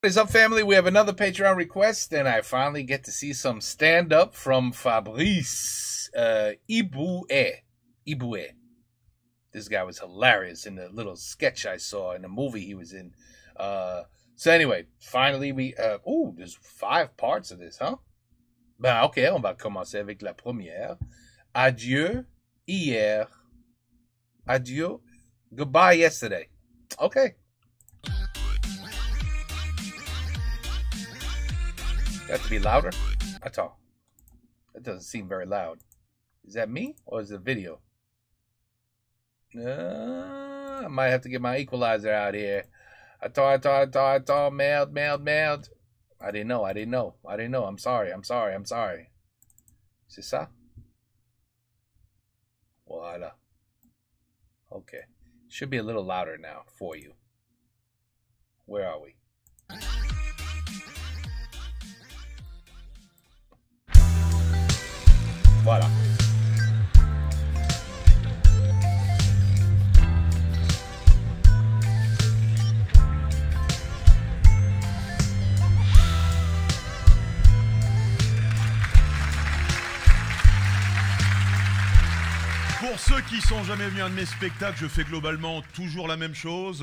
What is up, family? We have another Patreon request, and I finally get to see some stand-up from Fabrice Iboué. This guy was hilarious in the little sketch I saw in the movie he was in. So anyway, finally we... there's 5 parts of this, huh? Ben, ok, on va commencer avec la première. Adieu, hier. Adieu, goodbye, yesterday. Okay. Have to be louder? That's all. That doesn't seem very loud. Is that me or is it video? I might have to get my equalizer out here. Attends, merde. I didn't know. I'm sorry. C'est ça? Voila. Okay. Should be a little louder now for you. Where are we? Voilà. Pour ceux qui sont jamais venus à un de mes spectacles, je fais globalement toujours la même chose.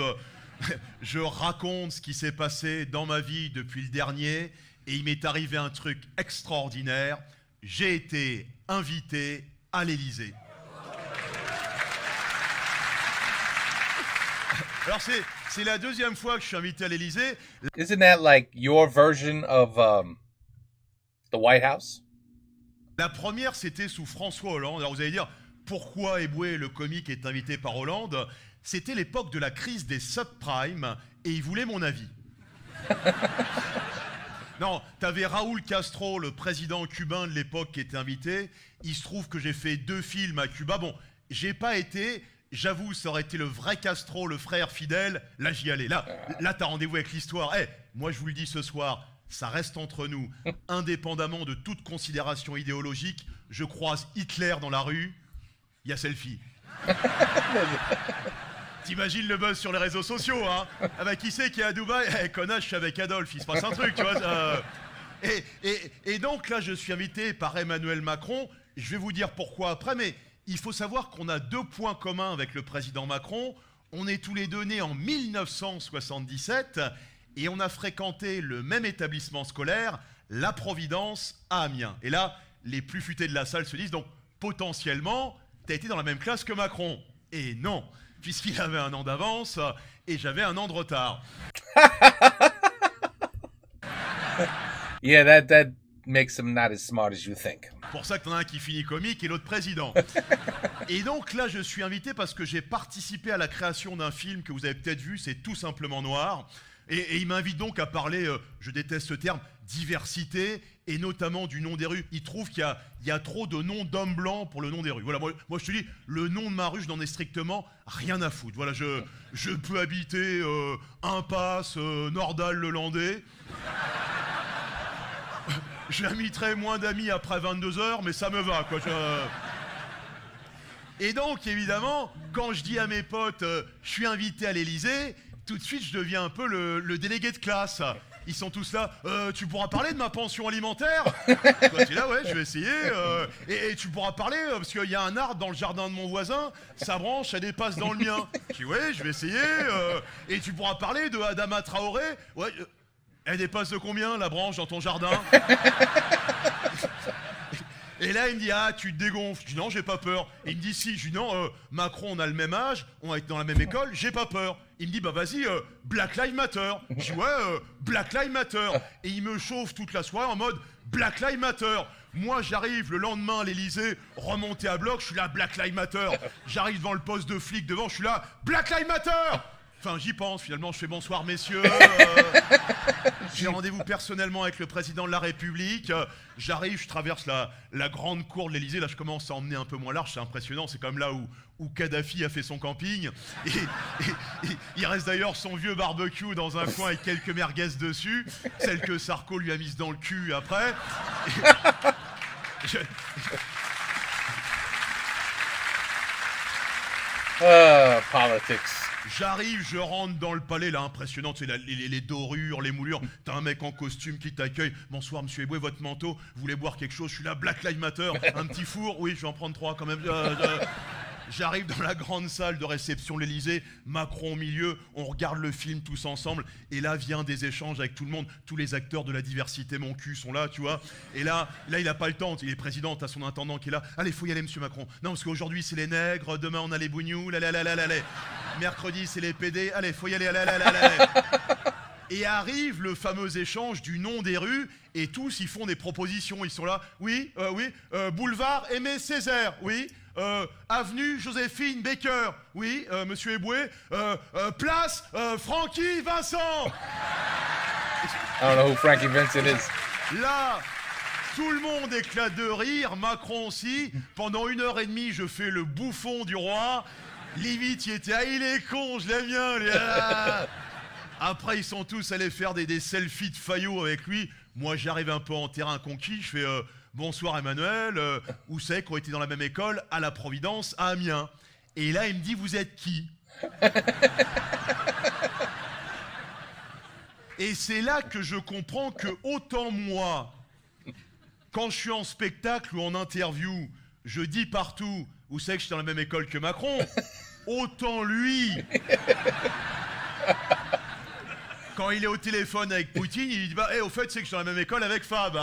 Je raconte ce qui s'est passé dans ma vie depuis le dernier et il m'est arrivé un truc extraordinaire. J'ai été invité à l'Élysée. Alors c'est la deuxième fois que je suis invité à l'Élysée. Isn't that like your version of the White House? La première, c'était sous François Hollande. Alors vous allez dire, pourquoi Eboué, le comique, est invité par Hollande? C'était l'époque de la crise des subprimes et il voulait mon avis. Non, t'avais Raúl Castro, le président cubain de l'époque, qui était invité. Il se trouve que j'ai fait 2 films à Cuba. Bon, j'ai pas été, j'avoue, ça aurait été le vrai Castro, le frère fidèle. Là, j'y allais. Là t'as rendez-vous avec l'histoire. Moi, je vous le dis ce soir, ça reste entre nous. Indépendamment de toute considération idéologique, je croise Hitler dans la rue, il y a selfie. T'imagines le buzz sur les réseaux sociaux, hein? Ah bah qui c'est qui est à Dubaï? Connasse, je suis avec Adolphe, il se passe un truc, tu vois. Et donc là, je suis invité par Emmanuel Macron. Je vais vous dire pourquoi après, mais il faut savoir qu'on a 2 points communs avec le président Macron. On est tous les 2 nés en 1977 et on a fréquenté le même établissement scolaire, la Providence, à Amiens. Et là, les plus futés de la salle se disent donc potentiellement, t'as été dans la même classe que Macron. Et non, puisqu'il avait 1 an d'avance et j'avais 1 an de retard. Yeah, that makes him not as smart as you think. Pour ça que t'en as un qui finit comique et l'autre président. Et donc là, je suis invité parce que j'ai participé à la création d'un film que vous avez peut-être vu, c'est Tout simplement noir. Et il m'invite donc à parler, je déteste ce terme, diversité, et notamment du nom des rues. Il trouve qu'il y a trop de noms d'hommes blancs pour le nom des rues. Voilà, moi je te dis, le nom de ma rue, je n'en ai strictement rien à foutre. Voilà, je peux habiter Impasse, Nordal-le-Landais. J'inviterai moins d'amis après 22h, mais ça me va, quoi. Et donc, évidemment, quand je dis à mes potes, je suis invité à l'Élysée, tout de suite, je deviens un peu le délégué de classe. Ils sont tous là. Tu pourras parler de ma pension alimentaire? Toi, tu es là, ouais, je vais essayer. Et tu pourras parler, parce qu'il y a un arbre dans le jardin de mon voisin, sa branche, elle dépasse dans le mien. Je dis, ouais, je vais essayer. Et tu pourras parler de Adama Traoré? Ouais, elle dépasse de combien, la branche, dans ton jardin? Et là, il me dit, ah, tu te dégonfles. Je dis, non, j'ai pas peur. Et il me dit, si. Je dis, non, Macron, on a le même âge, on a été dans la même école, j'ai pas peur. Il me dit, bah vas-y, Black Lives Matter. Je dis, ouais, Black Lives Matter. Et il me chauffe toute la soirée en mode Black Lives Matter. Moi, j'arrive le lendemain à l'Élysée, remonté à bloc, je suis là, Black Lives Matter. J'arrive devant le poste de flic devant, je suis là, Black Lives Matter. Enfin, j'y pense, finalement, je fais bonsoir, messieurs. J'ai rendez-vous personnellement avec le président de la République. J'arrive, je traverse la grande cour de l'Élysée. Là, je commence à emmener un peu moins large, c'est impressionnant. C'est comme là où Kadhafi a fait son camping. Et il reste d'ailleurs son vieux barbecue dans un coin avec quelques merguez dessus. Celle que Sarko lui a mise dans le cul après. Politics. J'arrive, je rentre dans le palais, là, impressionnant, tu sais, les dorures, les moulures. T'as un mec en costume qui t'accueille. Bonsoir, monsieur Eboué, votre manteau. Vous voulez boire quelque chose? Je suis là, Black Lives Matter. Un petit four? Oui, je vais en prendre 3 quand même. J'arrive dans la grande salle de réception de l'Elysée, Macron au milieu, on regarde le film tous ensemble, et là vient des échanges avec tout le monde, tous les acteurs de la diversité, mon cul, sont là, tu vois. Et là il a pas le temps, il est président, t'as son intendant qui est là. Allez, faut y aller, monsieur Macron. Non, parce qu'aujourd'hui c'est les nègres, demain on a les bougnous, allez. Mercredi c'est les PD, allez, faut y aller, allez. Et arrive le fameux échange du nom des rues, et tous ils font des propositions, ils sont là, oui, boulevard Aimé Césaire, oui. Avenue Joséphine Baker, oui, monsieur Eboué, place Francky Vincent. I don't know who Frankie Vincent is. Là, tout le monde éclate de rire, Macron aussi. Pendant 1h30, je fais le bouffon du roi. Limite, il était, il est con, je l'aime bien. Après, ils sont tous allés faire des selfies de Fayot avec lui. Moi, j'arrive un peu en terrain conquis, je fais... bonsoir Emmanuel, où c'est qu'on était dans la même école, à la Providence, à Amiens. Et là, il me dit, vous êtes qui? Et c'est là que je comprends que autant moi, quand je suis en spectacle ou en interview, je dis partout, où c'est que j'étais dans la même école que Macron, autant lui, quand il est au téléphone avec Poutine, il dit, bah, au fait, c'est que je suis dans la même école avec Fab.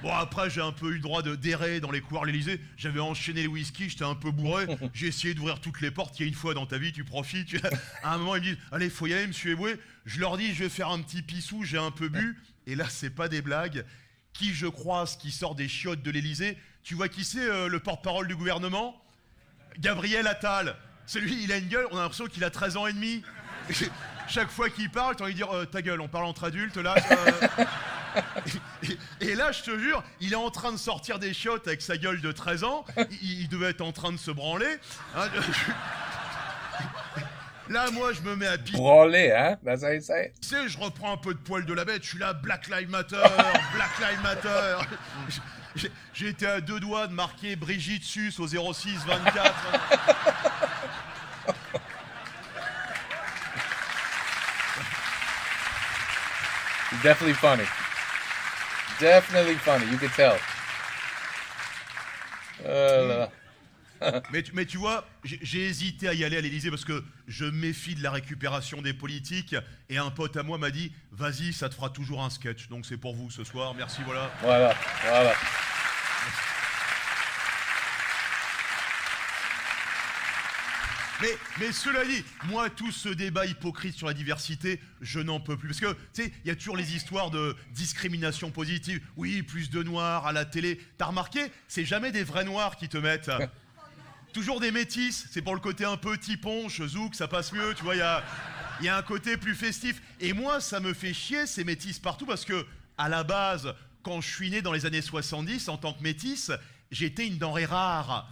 Bon, après, j'ai un peu eu le droit de d'errer dans les couloirs de l'Elysée. J'avais enchaîné le whisky, j'étais un peu bourré. J'ai essayé d'ouvrir toutes les portes. Il y a une fois dans ta vie, tu profites. À un moment, ils me disent, allez, faut y aller, monsieur Eboué. Je leur dis, je vais faire un petit pissou, j'ai un peu bu. Et là, c'est pas des blagues. Qui je croise qui sort des chiottes de l'Elysée? Tu vois qui c'est, le porte-parole du gouvernement? Gabriel Attal. Celui, il a une gueule, on a l'impression qu'il a 13 ans et demi. Chaque fois qu'il parle, t'as envie de dire, ta gueule, on parle entre adultes, là. Et là, je te jure, il est en train de sortir des chiottes avec sa gueule de 13 ans. Il devait être en train de se branler. Hein, là, moi, je me mets à pisser. Branler, hein? That's how you say it. Tu sais, je reprends un peu de poil de la bête. Je suis là, Black Lives Matter, Black Lives Matter. J'ai été à 2 doigts de marquer Brigitte Sus au 06 24. Definitely funny. Definitely funny, you can tell. Mais tu vois, j'ai hésité à y aller à l'Elysée parce que je me méfie de la récupération des politiques. Et un pote à moi m'a dit, vas-y, ça te fera toujours un sketch. Donc c'est pour vous ce soir, merci, voilà. Voilà. Mais cela dit, moi, tout ce débat hypocrite sur la diversité, je n'en peux plus. Parce que, tu sais, il y a toujours les histoires de discrimination positive. Oui, plus de noirs à la télé. T'as remarqué, c'est jamais des vrais noirs qui te mettent. Toujours des métis. C'est pour le côté un peu tiponche, zouk, ça passe mieux. Tu vois, il y a un côté plus festif. Et moi, ça me fait chier, ces métis partout, parce que, à la base, quand je suis né dans les années 70, en tant que métis, j'étais une denrée rare.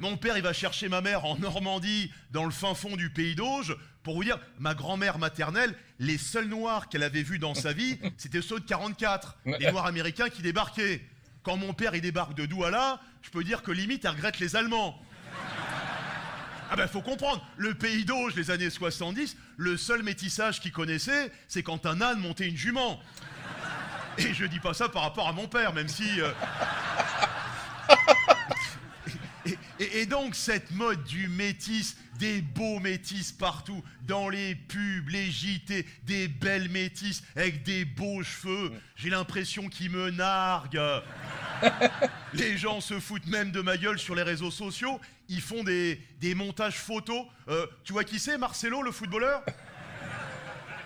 Mon père, il va chercher ma mère en Normandie, dans le fin fond du pays d'Auge. Pour vous dire, ma grand-mère maternelle, les seuls noirs qu'elle avait vus dans sa vie, c'était ceux de 44, les noirs américains qui débarquaient. Quand mon père, il débarque de Douala, je peux dire que limite, elle regrette les Allemands. Ah ben, faut comprendre, le pays d'Auge, les années 70, le seul métissage qu'il connaissait, c'est quand un âne montait une jument. Et je dis pas ça par rapport à mon père, même si... Et donc cette mode du métis, des beaux métis partout, dans les pubs, les JT, des belles métis avec des beaux cheveux, j'ai l'impression qu'ils me narguent. Les gens se foutent même de ma gueule sur les réseaux sociaux, ils font des montages photos. Tu vois qui c'est, Marcelo, le footballeur?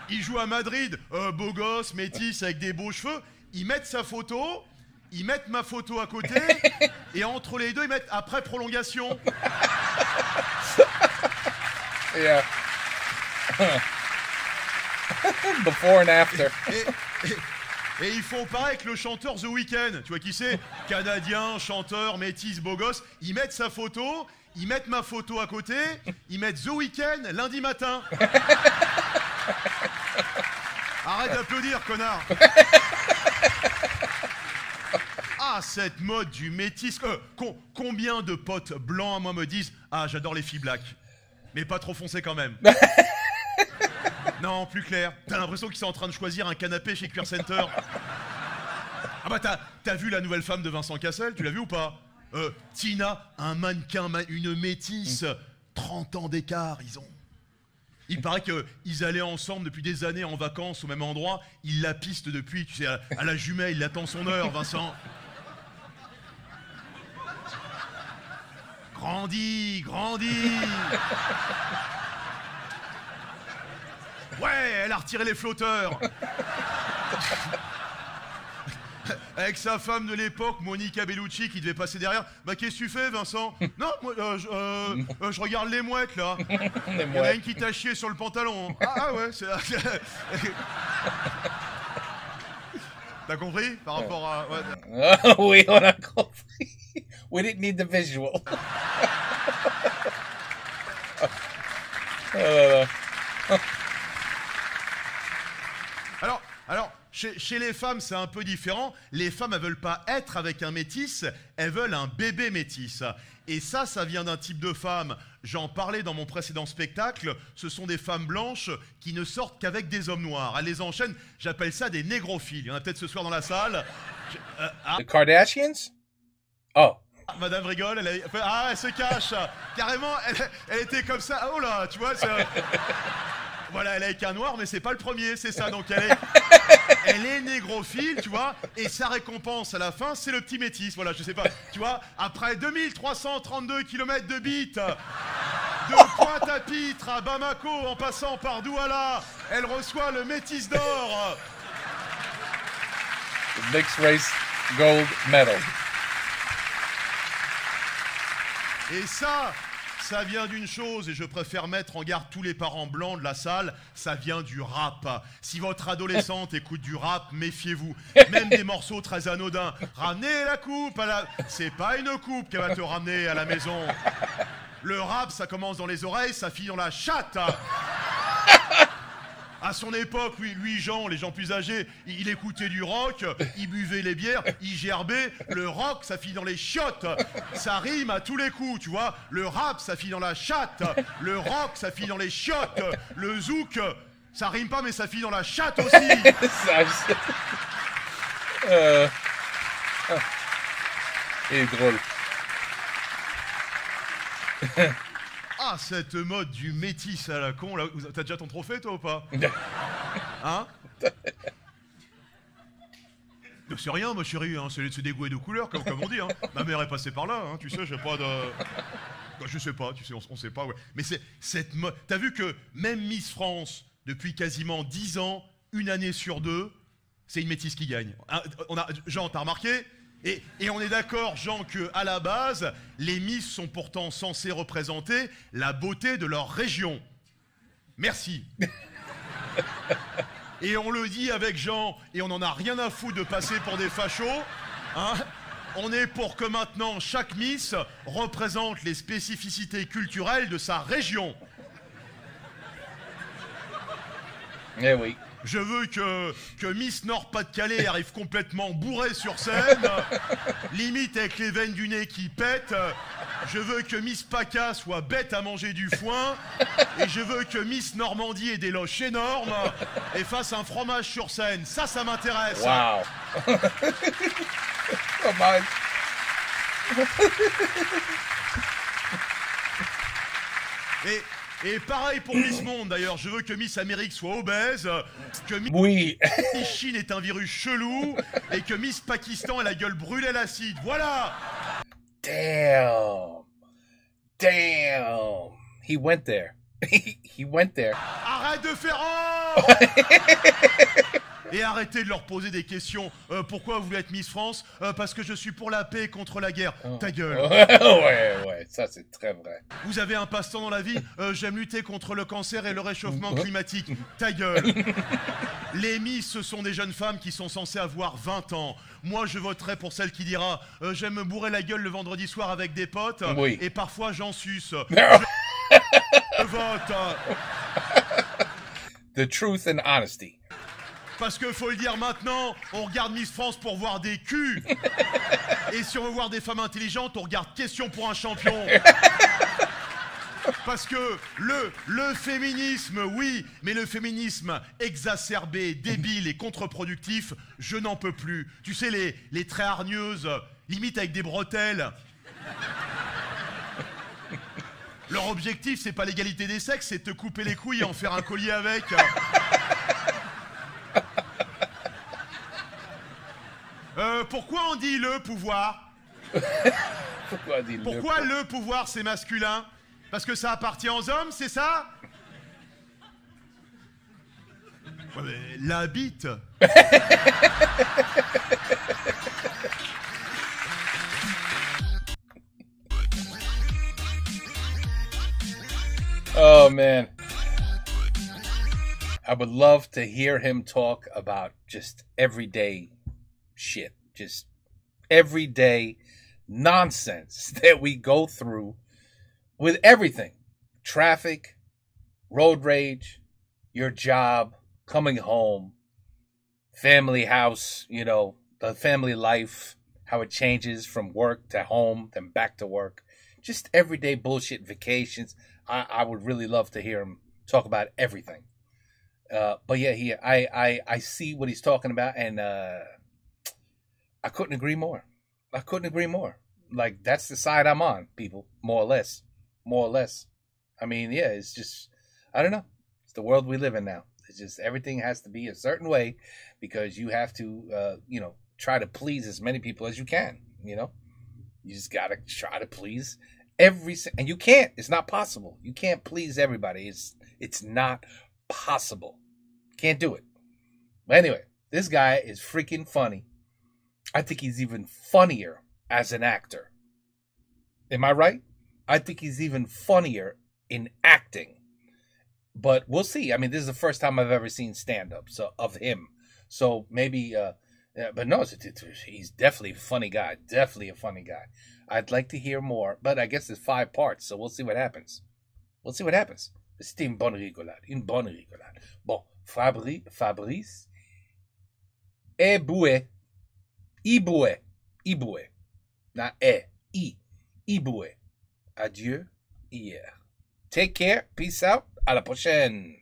Il joue à Madrid, beau gosse, métis avec des beaux cheveux, ils mettent sa photo... Ils mettent ma photo à côté, et entre les deux, ils mettent après prolongation. Yeah. Before and after. Et ils font pareil avec le chanteur The Weeknd. Tu vois qui c'est? Canadien, chanteur, métis, beau gosse. Ils mettent sa photo, ils mettent ma photo à côté, ils mettent The Weeknd lundi matin. Arrête d'applaudir, connard. Ah, cette mode du métis. Combien de potes blancs à moi me disent, ah, j'adore les filles black. Mais pas trop foncé quand même. Non, plus clair. T'as l'impression qu'ils sont en train de choisir un canapé chez Queer Center. Ah bah t'as vu la nouvelle femme de Vincent Cassel? Tu l'as vu ou pas? Tina, un mannequin, une métisse, 30 ans d'écart, ils ont. Il paraît qu'ils allaient ensemble depuis des années en vacances au même endroit. Il la piste depuis, tu sais, à la jumelle, il attend son heure, Vincent. Grandis, grandis. Ouais, elle a retiré les flotteurs. Avec sa femme de l'époque, Monica Bellucci, qui devait passer derrière. Bah, qu'est-ce que tu fais, Vincent? Non, moi, je regarde les mouettes, là. Il y en a une qui t'a chié sur le pantalon. Ah ouais, c'est... T'as compris? Par rapport à... Ouais. Oui, on a compris. We didn't need the visual. Alors, chez les femmes, c'est un peu différent. Les femmes, elles veulent pas être avec un métis, elles veulent un bébé métis. Et ça vient d'un type de femme. J'en parlais dans mon précédent spectacle. Ce sont des femmes blanches qui ne sortent qu'avec des hommes noirs. Elles les enchaînent. J'appelle ça des négrophiles. Il y en a peut-être ce soir dans la salle. The Kardashians? Oh. Madame rigole, elle se cache. Carrément, elle était comme ça. Oh là, tu vois, voilà, elle est avec un noir, mais c'est pas le premier, c'est ça. Donc elle est négrophile, tu vois, et sa récompense à la fin, c'est le petit métis. Voilà, je sais pas, tu vois, après 2332 km de bite, de Pointe-à-Pitre à Bamako, en passant par Douala, elle reçoit le métis d'or. The Mixed Race Gold Medal. Et ça vient d'une chose, et je préfère mettre en garde tous les parents blancs de la salle, ça vient du rap. Si votre adolescente écoute du rap, méfiez-vous. Même des morceaux très anodins. Ramenez la coupe à la... C'est pas une coupe qu'elle va te ramener à la maison. Le rap, ça commence dans les oreilles, ça finit dans la chatte. À son époque, lui, Jean, les gens plus âgés, il écoutait du rock, il buvait les bières, il gerbait. Le rock, ça finit dans les chiottes. Ça rime à tous les coups, tu vois. Le rap, ça finit dans la chatte. Le rock, ça finit dans les chiottes. Le zouk, ça rime pas, mais ça finit dans la chatte aussi. Il est drôle. Ah, cette mode du métis à la con, là, t'as déjà ton trophée, toi, ou pas? Hein? C'est rien, ma chérie, hein, c'est des goûts et de couleurs, comme on dit, hein. Ma mère est passée par là, hein, tu sais, j'ai pas de... Je sais pas, tu sais, on sait pas, ouais. Mais c'est cette mode... T'as vu que même Miss France, depuis quasiment 10 ans, une année sur deux, c'est une métisse qui gagne. Hein, Jean, t'as remarqué? Et on est d'accord, Jean, que à la base, les Miss sont pourtant censées représenter la beauté de leur région. Merci. Et on le dit avec Jean, et on n'en a rien à foutre de passer pour des fachos. Hein, on est pour que maintenant chaque Miss représente les spécificités culturelles de sa région. Eh oui. Je veux que Miss Nord-Pas-de-Calais arrive complètement bourrée sur scène, limite avec les veines du nez qui pètent. Je veux que Miss PACA soit bête à manger du foin. Et je veux que Miss Normandie ait des loches énormes et fasse un fromage sur scène. Ça m'intéresse. Wow. Oh my. Et pareil pour Miss Monde, d'ailleurs. Je veux que Miss Amérique soit obèse, que Miss Chine est un virus chelou, et que Miss Pakistan ait la gueule brûlée à l'acide. Voilà. Damn. He went there. He went there. Arrête de faire... Et arrêtez de leur poser des questions. Pourquoi vous voulez être Miss France? Parce que je suis pour la paix et contre la guerre. Ta gueule. Ouais, ça c'est très vrai. Vous avez un passe-temps dans la vie? J'aime lutter contre le cancer et le réchauffement climatique. Ta gueule. Les Miss, ce sont des jeunes femmes qui sont censées avoir 20 ans. Moi, je voterai pour celle qui dira j'aime me bourrer la gueule le vendredi soir avec des potes. Oui. Et parfois, j'en suce. Je vote. The truth and honesty. Parce que faut le dire maintenant, on regarde Miss France pour voir des culs. Et si on veut voir des femmes intelligentes, on regarde Question pour un champion. Parce que le féminisme, oui, mais le féminisme exacerbé, débile et contre-productif, je n'en peux plus. Tu sais, les traits hargneuses, limite avec des bretelles. Leur objectif, c'est pas l'égalité des sexes, c'est de te couper les couilles et en faire un collier avec. Pourquoi on dit le pouvoir? Pourquoi le pouvoir, c'est masculin? Parce que ça appartient aux hommes, c'est ça? Ouais, mais la bite. Oh man, I would love to hear him talk about just everyday shit, just everyday nonsense that we go through with everything. Traffic, road rage, your job, coming home, family house, you know, the family life, how it changes from work to home, then back to work. Just everyday bullshit, vacations. I would really love to hear him talk about everything. But yeah, I see what he's talking about, and I couldn't agree more. I couldn't agree more. Like, that's the side I'm on, people, more or less. More or less. I mean, yeah, it's just, I don't know. It's the world we live in now. It's just everything has to be a certain way because you have to, you know, try to please as many people as you can, you know? You just got to try to please and you can't. It's not possible. You can't please everybody. It's not possible. Can't do it. But anyway, this guy is freaking funny. I think he's even funnier as an actor. Am I right? I think he's even funnier in acting. But we'll see. I mean, this is the first time I've ever seen stand-up of him. So maybe, but no, he's definitely a funny guy. Definitely a funny guy. I'd like to hear more, but I guess there's 5 parts, so we'll see what happens. We'll see what happens. C'était une bonne rigolade. Une bonne rigolade. Bon, Fabrice Eboué. Iboué. Not Iboué. Adieu hier. Take care. Peace out. À la prochaine.